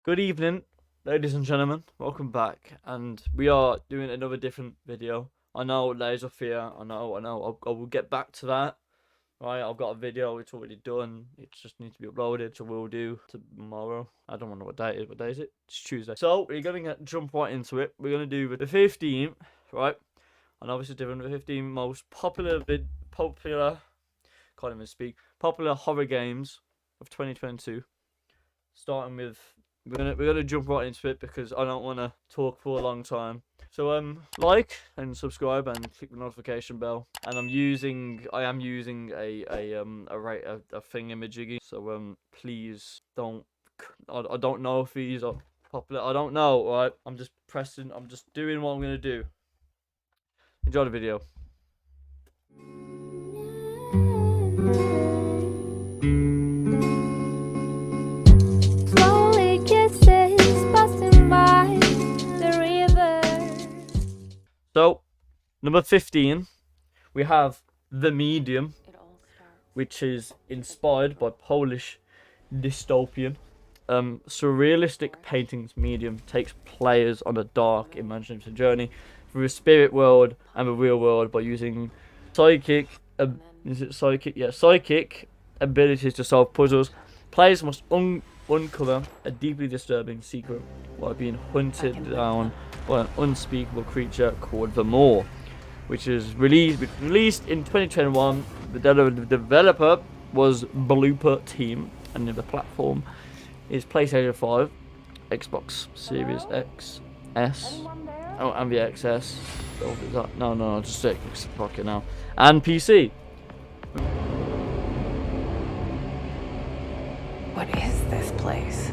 Good evening, ladies and gentlemen. Welcome back, and we are doing another different video. I know, Layers of Fear. I know. I will get back to that. Right, I've got a video. It's already done. It just needs to be uploaded, so we'll do tomorrow. I don't know what day it is. What day is it? It's Tuesday. So we're gonna jump right into it. We're gonna do the 15, right? I know this is different. The 15 most popular. Can't even speak. Popular horror games of 2022. Starting with we're gonna jump right into it because I don't want to talk for a long time. So like and subscribe and click the notification bell. And I am using a thingamajiggy. So please don't. I don't know if these are popular. I don't know. Right, I'm just doing what I'm gonna do. Enjoy the video. Slowly kisses passing by the river. So number 15, we have The Medium, which is inspired by Polish dystopian. Surrealistic paintings medium takes players on a dark, imaginative journey through the spirit world and the real world by using psychic abilities to solve puzzles. Players must uncover a deeply disturbing secret while being hunted down by an unspeakable creature called the Maw, which is released in 2021. The developer was Blooper Team, and the platform is PlayStation 5, Xbox Series X, S, and the XS. Oh, is that? No, just Xbox Pocket now, and PC. What is this place?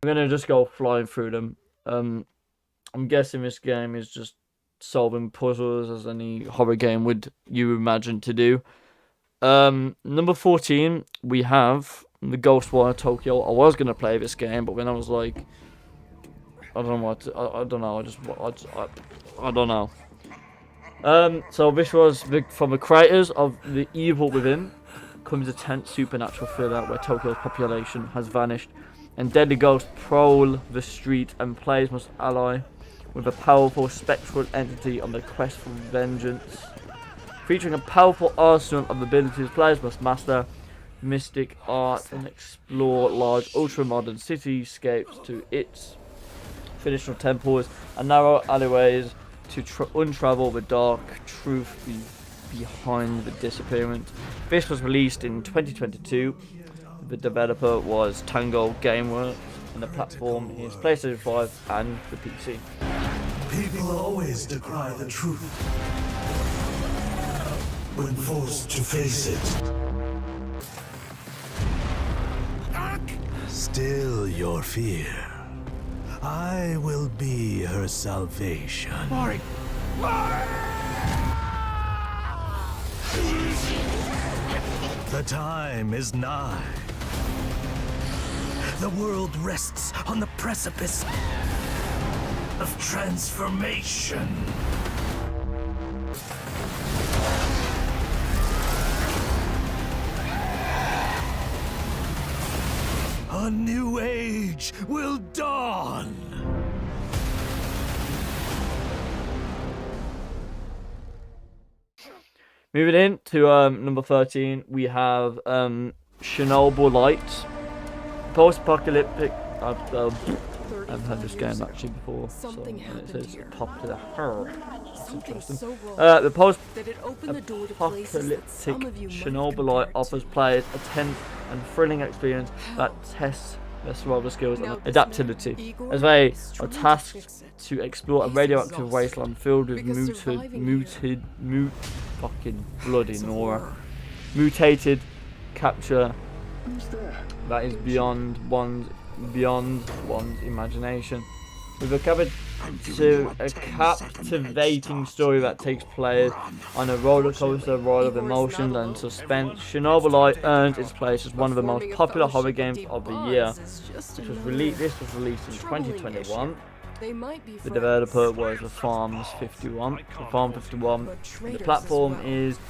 I'm gonna just go flying through them. I'm guessing this game is just solving puzzles as any horror game would you imagine to do. Number 14, we have the Ghostwire Tokyo. I was gonna play this game, but when I was like, I don't know what, I don't know. I don't know. So this was from the creators of The Evil Within. Comes a tense supernatural thriller where Tokyo's population has vanished and deadly ghosts prowl the street, and players must ally with a powerful spectral entity on their quest for vengeance. Featuring a powerful arsenal of abilities, players must master mystic art and explore large ultra-modern cityscapes to its traditional temples and narrow alleyways to unravel the dark truth behind the disappearance. This was released in 2022. The developer was Tango Gameworks, and the platform is PlayStation 5 and the PC. People always decry the truth when forced to face it. Still your fear. I will be her salvation. Quarry. The time is nigh. The world rests on the precipice of transformation. A new age will dawn. Moving in to number 13, we have Chernobylite. Post-apocalyptic. I've had this game actually before, so it says popular. That's interesting. The post-apocalyptic Chernobylite offers players a tense and thrilling experience that tests their survival skills, and adaptability, as they are tasked to explore a radioactive wasteland filled with fucking bloody Nora, mutated capture that is beyond one's imagination. With a captivating story that takes players on a roller coaster ride of emotions and suspense, Chernobylite earned its place as one of the most popular horror games of the year. This was released in 2021. The developer was the Farm 51. The platform is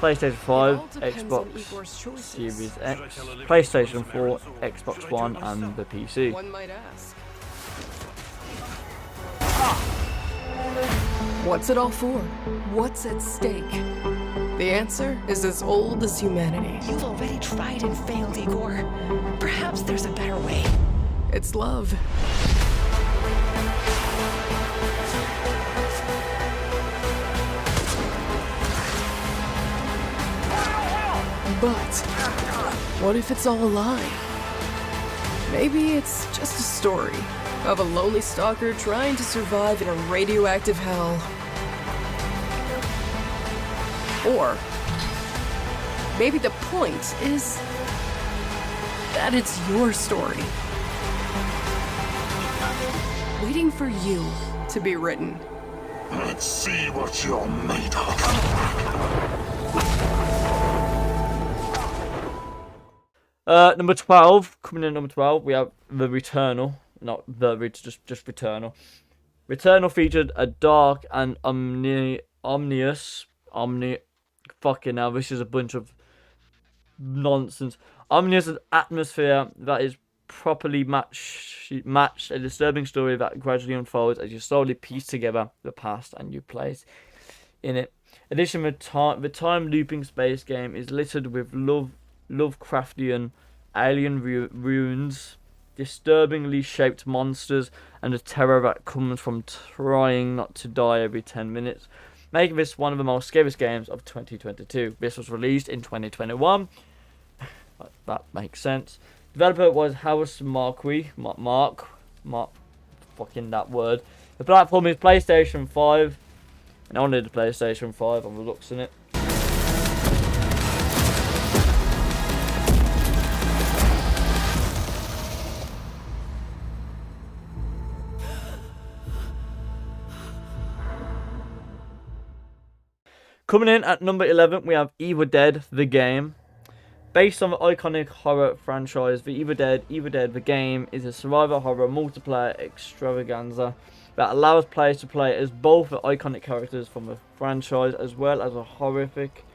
PlayStation 5, Xbox Series X, PlayStation 4, Xbox One, and the PC. What's it all for? What's at stake? The answer is as old as humanity. You've already tried and failed, Igor. Perhaps there's a better way. It's love. But what if it's all a lie? Maybe it's just a story of a lonely stalker trying to survive in a radioactive hell. Or maybe the point is that it's your story, waiting for you to be written. Let's see what you're made of. Number 12, coming in at number 12, we have the Returnal. Not the, just Returnal. Returnal featured a dark and fucking hell, this is a bunch of nonsense. Ominous atmosphere that is properly matched a disturbing story that gradually unfolds as you slowly piece together the past and you place in it. In addition, the time looping space game is littered with Lovecraftian alien ruins, disturbingly shaped monsters, and the terror that comes from trying not to die every 10 minutes, making this one of the most scariest games of 2022. This was released in 2021. That makes sense. Developer was House Marquee. Mark, fucking that word. The platform is PlayStation 5, and only the PlayStation 5 on the looks in it. Coming in at number 11, we have Evil Dead, the game. Based on the iconic horror franchise, Evil Dead, the game is a survival horror multiplayer extravaganza that allows players to play as both the iconic characters from the franchise as well as a horrific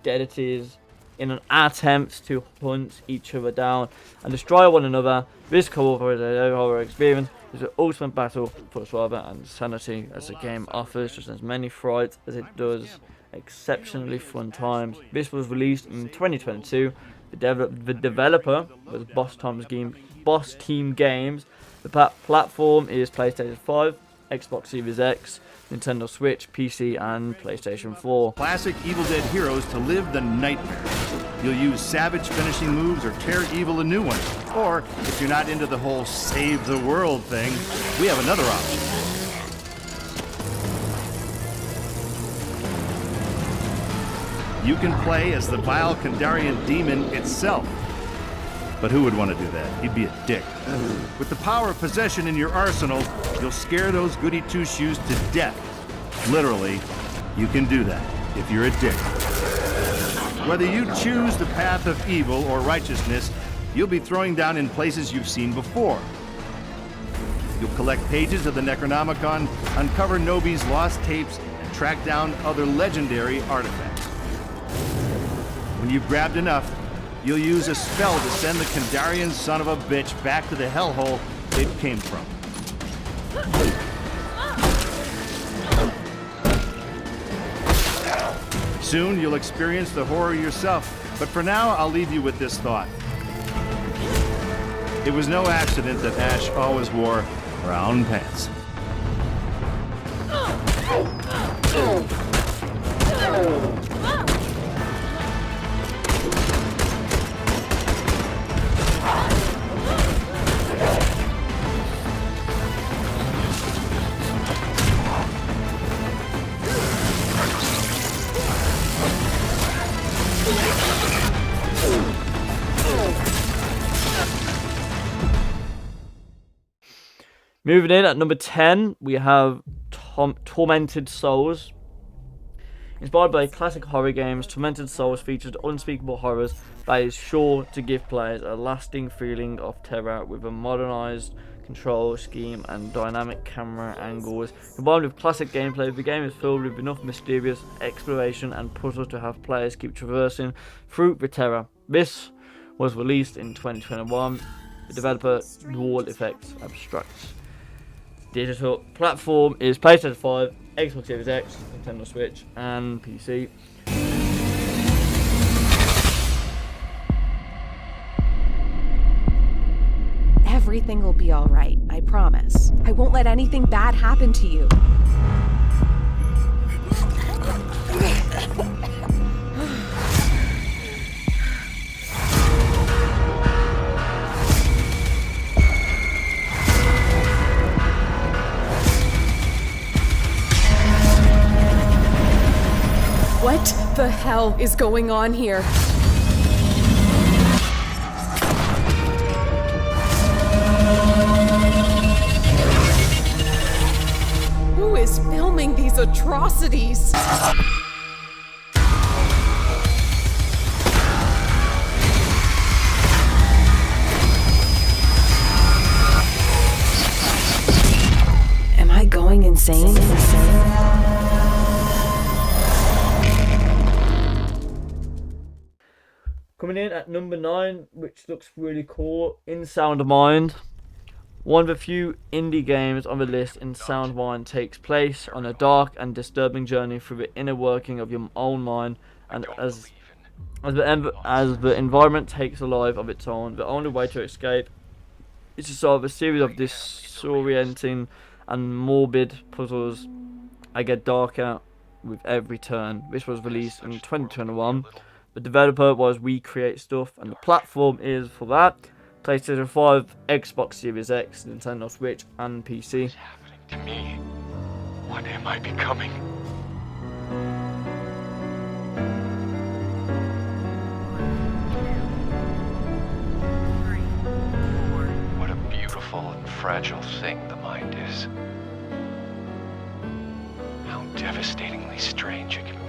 deities in an attempt to hunt each other down and destroy one another. This cooperative horror experience is the ultimate battle for survival and sanity, as the game offers just as many frights as it does exceptionally fun times. This was released in 2022. The developer was Boss Team Games. The platform is PlayStation 5, Xbox Series X, Nintendo Switch, PC, and PlayStation 4. Classic Evil Dead heroes to live the nightmare. You'll use savage finishing moves or tear evil a new one. Or, if you're not into the whole save the world thing, we have another option. You can play as the vile Kandarian demon itself. But who would want to do that? He'd be a dick. With the power of possession in your arsenal, you'll scare those goody two-shoes to death. Literally, you can do that if you're a dick. Whether you choose the path of evil or righteousness, you'll be throwing down in places you've seen before. You'll collect pages of the Necronomicon, uncover Nobi's lost tapes, and track down other legendary artifacts. When you've grabbed enough, you'll use a spell to send the Kandarian son of a bitch back to the hellhole it came from. Soon you'll experience the horror yourself, but for now I'll leave you with this thought. It was no accident that Ash always wore brown pants. Moving in at number 10, we have Tormented Souls. Inspired by classic horror games, Tormented Souls features unspeakable horrors that is sure to give players a lasting feeling of terror with a modernized control scheme and dynamic camera angles. Combined with classic gameplay, the game is filled with enough mysterious exploration and puzzle to have players keep traversing through the terror. This was released in 2021. The developer Wall Effects Abstracts. Digital platform is PlayStation 5, Xbox Series X, Nintendo Switch, and PC. Everything will be all right, I promise. I won't let anything bad happen to you. What the hell is going on here? Who is filming these atrocities? Am I going insane? Coming in at number 9, which looks really cool, In Sound Mind. One of the few indie games on the list, In Sound Mind takes place on a dark and disturbing journey through the inner working of your own mind, and as the environment takes a life of its own, the only way to escape is to solve a series of disorienting and morbid puzzles that get darker with every turn. This was released in 2021. The developer was We Create Stuff, and the platform is for that PlayStation 5, Xbox Series X, Nintendo Switch, and PC. What's happening to me? What am I becoming? What a beautiful and fragile thing the mind is. How devastatingly strange it can be.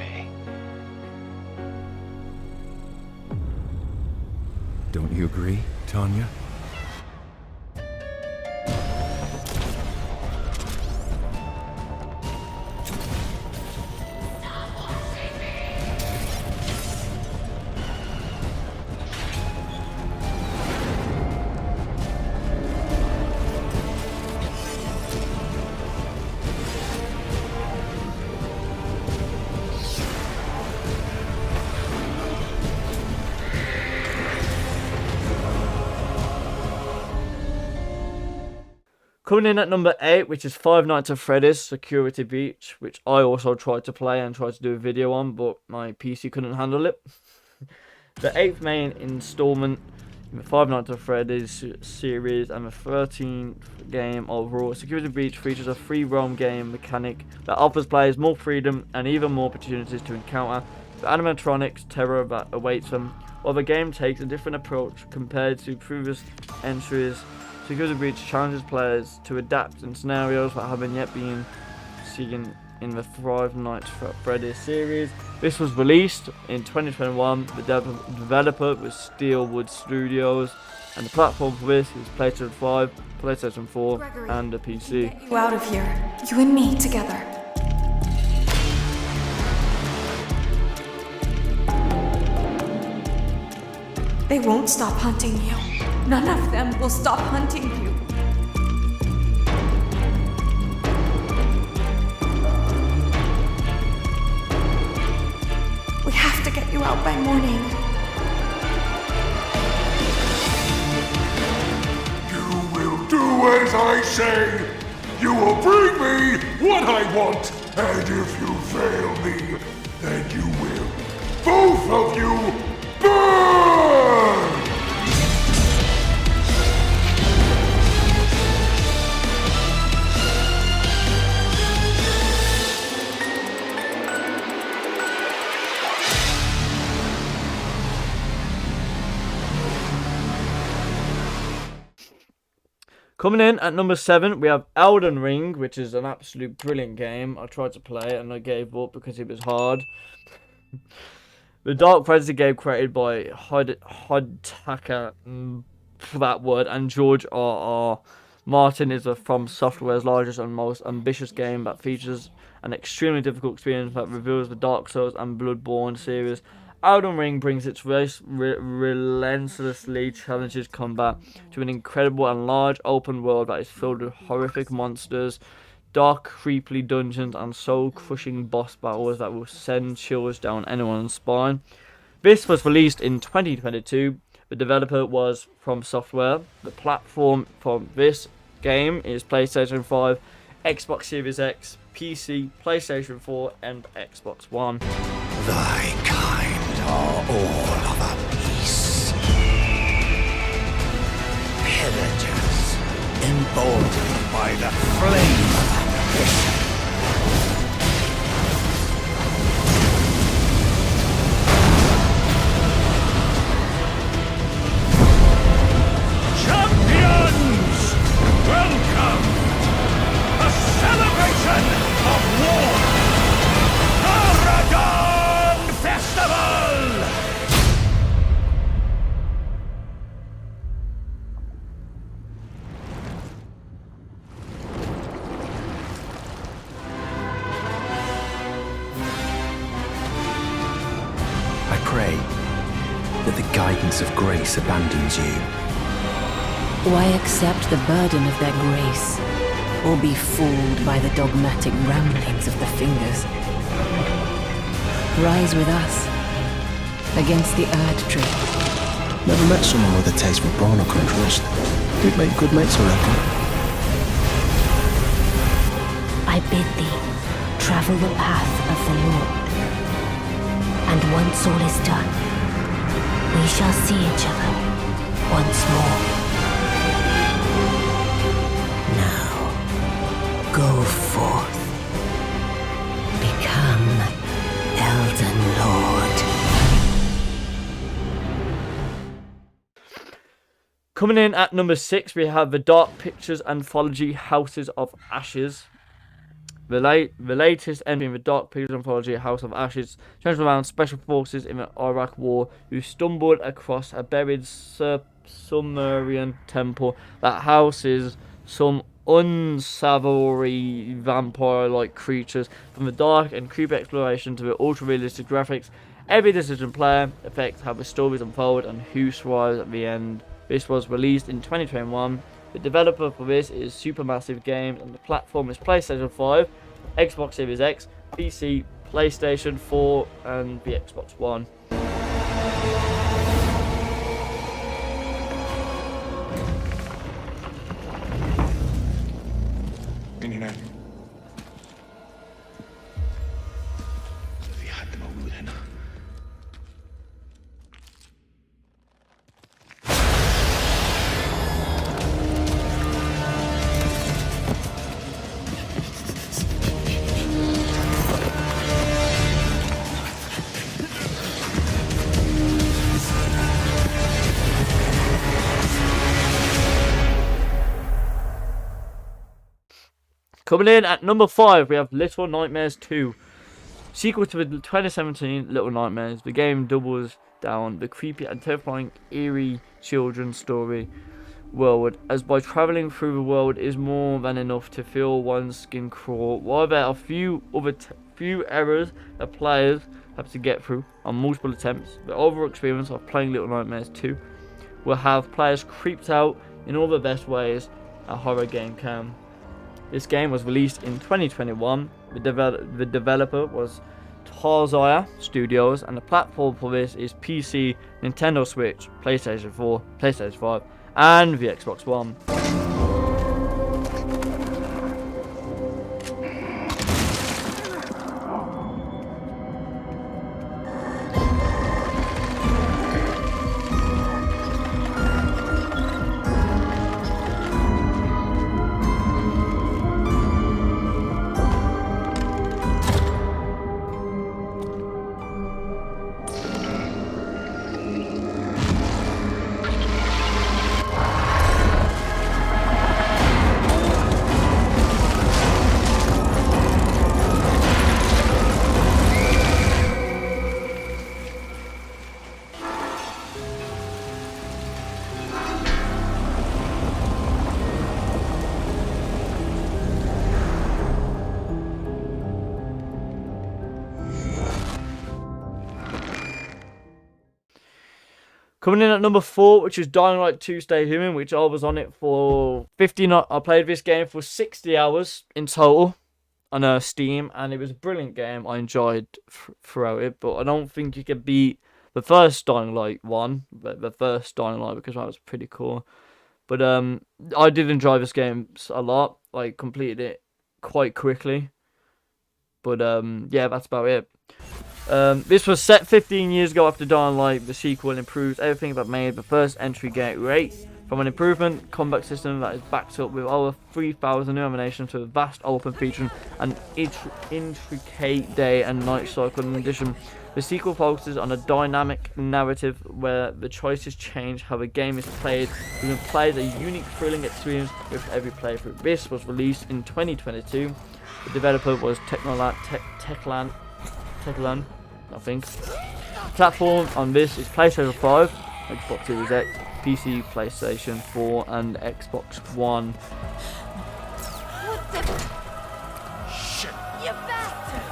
Don't you agree, Tanya? Coming in at number 8, which is Five Nights at Freddy's Security Breach, which I also tried to play and tried to do a video on, but my PC couldn't handle it. The 8th main installment in the Five Nights at Freddy's series and the 13th game overall. Security Breach features a free roam game mechanic that offers players more freedom and even more opportunities to encounter the animatronics terror that awaits them. While the game takes a different approach compared to previous entries, Security Breach challenges players to adapt in scenarios that haven't yet been seen in the Five Nights at Freddy's series. This was released in 2021. The developer was Steelwood Studios, and the platform for this is PlayStation 5, PlayStation 4, Gregory, and a PC. Get you out of here. You and me together. They won't stop hunting you. None of them will stop hunting you. We have to get you out by morning. You will do as I say. You will bring me what I want. And if you fail me, then you will, both of you, burn! Coming in at number 7, we have Elden Ring, which is an absolute brilliant game. I tried to play it and I gave up because it was hard. The Dark Fantasy game created by Hidetaka, for that word, and George R.R. Martin is From Software's largest and most ambitious game that features an extremely difficult experience that reveals the Dark Souls and Bloodborne series. Elden Ring brings its relentlessly challenges combat to an incredible and large open world that is filled with horrific monsters, dark, creepy dungeons, and soul-crushing boss battles that will send chills down anyone's spine. This was released in 2022. The developer was From Software. The platform for this game is PlayStation 5, Xbox Series X, PC, PlayStation 4, and Xbox One. Thy kind are all of a piece. Pillagers, emboldened by the flame of ambition. Champions! Welcome! A celebration of war! Aragon Festival! I pray that the guidance of grace abandons you. Why accept the burden of their grace, or be fooled by the dogmatic ramblings of the fingers? Rise with us, against the Erd Tree. Never met someone with a taste for brawn or contrast. We'd make good mates, I reckon. I bid thee, travel the path of the Lord. And once all is done, we shall see each other once more. Now, go forth. Become Elden Lord. Coming in at number 6, we have the Dark Pictures anthology Houses of Ashes. The latest entry in the Dark Pictures anthology House of Ashes centers around special forces in the Iraq War who stumbled across a buried Sumerian temple that houses some unsavory vampire-like creatures. From the dark and creepy exploration to the ultra-realistic graphics, every decision player affects how the stories unfold and who survives at the end. This was released in 2021. The developer for this is Supermassive Games, and the platform is PlayStation 5, Xbox Series X, PC, PlayStation 4, and the Xbox One. Coming in at number 5, we have Little Nightmares 2. Sequel to the 2017 Little Nightmares, the game doubles down the creepy and terrifying eerie children's story world, as by travelling through the world is more than enough to feel one's skin crawl. While there are few errors that players have to get through on multiple attempts, the overall experience of playing Little Nightmares 2 will have players creeped out in all the best ways a horror game can. This game was released in 2021. The developer was Tarzaya Studios, and the platform for this is PC, Nintendo Switch, PlayStation 4, PlayStation 5, and the Xbox One. Coming in at number 4, which is Dying Light 2 Stay Human, which I was on it for 50. I played this game for 60 hours in total on Steam, and it was a brilliant game. I enjoyed throughout it, but I don't think you could beat the first Dying Light one, the first Dying Light, because that was pretty cool. But I did enjoy this game a lot. I completed it quite quickly. But yeah, that's about it. This was set 15 years ago after Dying Light. The sequel improves everything that made the first entry gate great. From an improvement combat system that is backed up with over 3,000 new animations to a vast open featuring an intricate day and night cycle. In addition, the sequel focuses on a dynamic narrative where the choices change how the game is played. You can play a unique, thrilling experience with every playthrough. This was released in 2022. The developer was Techland, I think. Platform on this is PlayStation 5, Xbox Series X, PC, PlayStation 4, and Xbox One. What the? Shit! You bastard!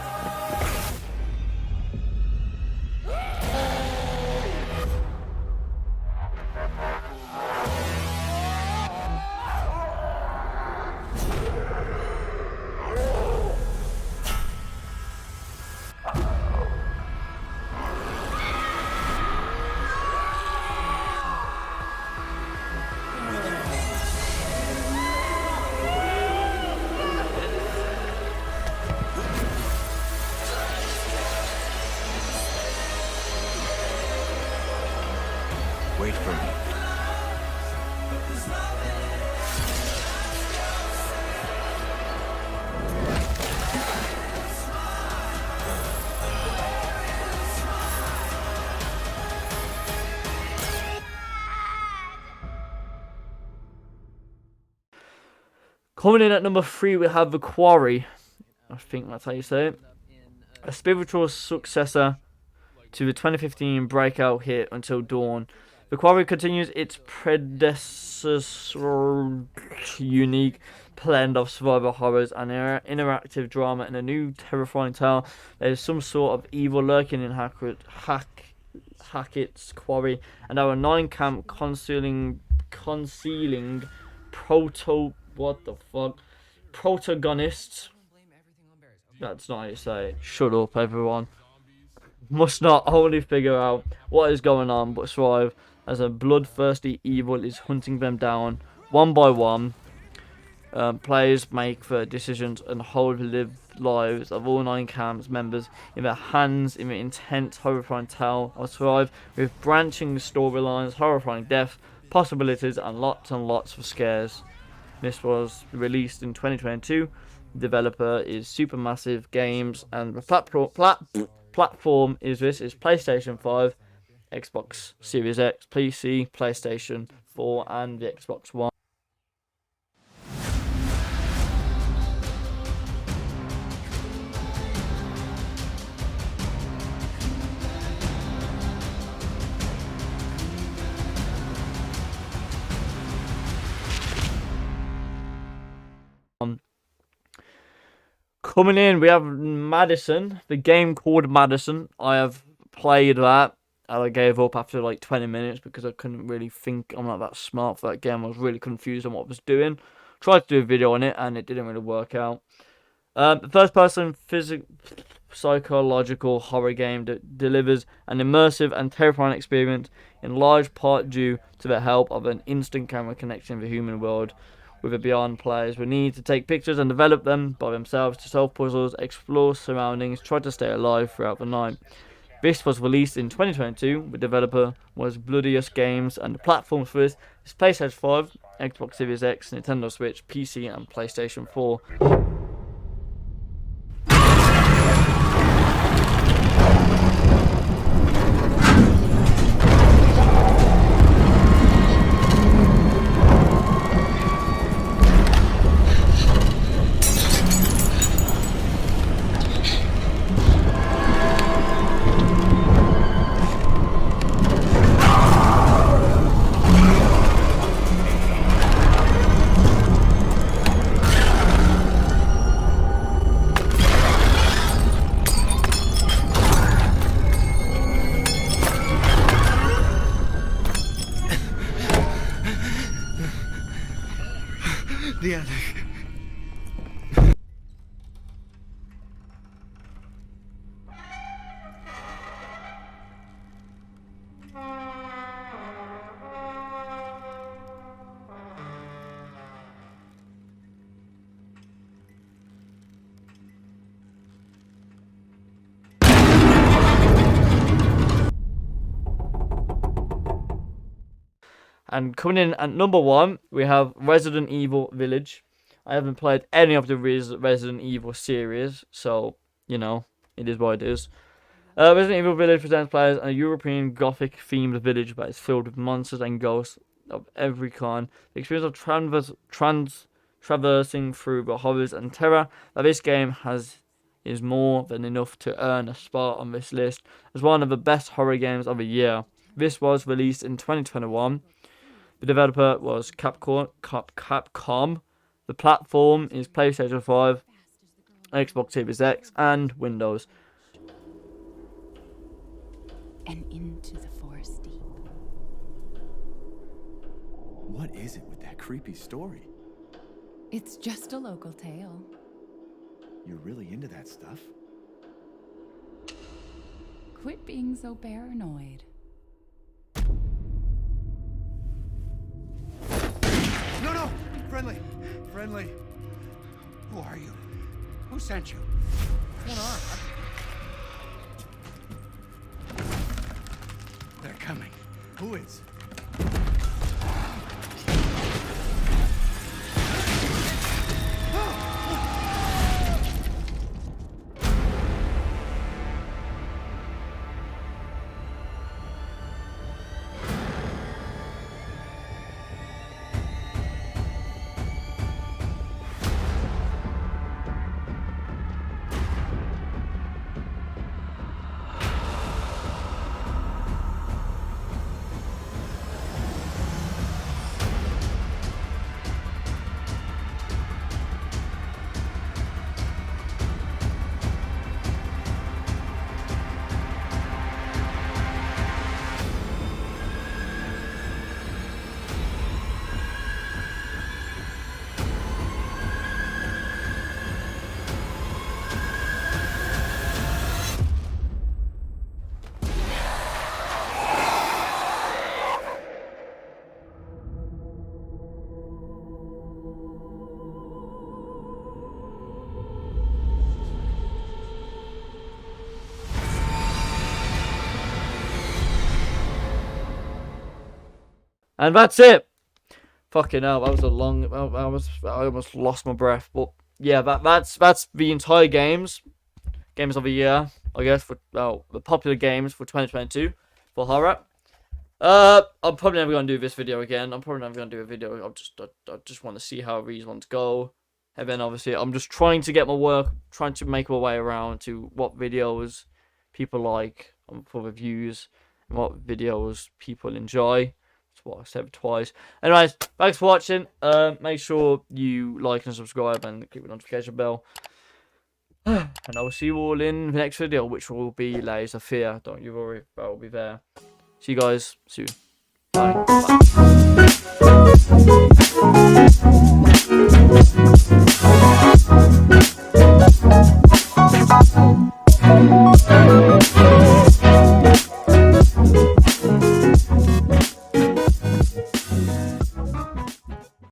Wait for me. Coming in at number 3, we have The Quarry. I think that's how you say it. A spiritual successor to the 2015 breakout hit Until Dawn. The Quarry continues its predecessor's unique blend of survival horrors and interactive drama in a new terrifying tale. There is some sort of evil lurking in Hackett's Quarry, and our 9-camp concealing protagonists. That's not how you say it. Shut up, everyone. Must not only figure out what is going on, but survive as a bloodthirsty evil is hunting them down one by one. Players make their decisions and hold live lives of all 9 camps members in their hands in the intense, horrifying tale of survive with branching storylines, horrifying death, possibilities, and lots of scares. This was released in 2022. The developer is Supermassive Games, and the platform is PlayStation 5, Xbox Series X, PC, PlayStation 4, and the Xbox One. Coming in, we have Madison, the game called Madison. I have played that, and I gave up after like 20 minutes because I couldn't really think. I'm not that smart for that game. I was really confused on what I was doing. Tried to do a video on it, and it didn't really work out. The first-person psychological horror game that delivers an immersive and terrifying experience, in large part due to the help of an instant camera connection with the human world. With it beyond, players will need to take pictures and develop them by themselves to solve puzzles, explore surroundings, try to stay alive throughout the night. This was released in 2022. The developer was Bloodiest Games, and the platforms for this is PlayStation 5, Xbox Series X, Nintendo Switch, PC, and PlayStation 4. And coming in at number 1, we have Resident Evil Village. I haven't played any of the Resident Evil series, so, you know, it is what it is. Resident Evil Village presents players a European Gothic-themed village that is filled with monsters and ghosts of every kind. The experience of traversing through the horrors and terror that this game has is more than enough to earn a spot on this list as one of the best horror games of the year. This was released in 2021. The developer was Capcom. The platform is PlayStation 5, Xbox Series X, and Windows. And into the forest deep. What is it with that creepy story? It's just a local tale. You're really into that stuff? Quit being so paranoid. No! Friendly. Who are you? Who sent you? What's going on? They're coming. Who is? And that's it. Fucking hell, that was a long. I almost lost my breath. But yeah, that's the entire games of the year, I guess, for the popular games for 2022 for horror. I'm probably never gonna do this video again. I'm probably never gonna do a video. I just want to see how these ones go, and then obviously I'm just trying to get my work, trying to make my way around to what videos people like for reviews and what videos people enjoy. That's what I said twice. Anyways, thanks for watching. Make sure you like and subscribe and click the notification bell. And I will see you all in the next video, which will be Layers of Fear. Don't you worry, that will be there. See you guys soon. Bye. Bye.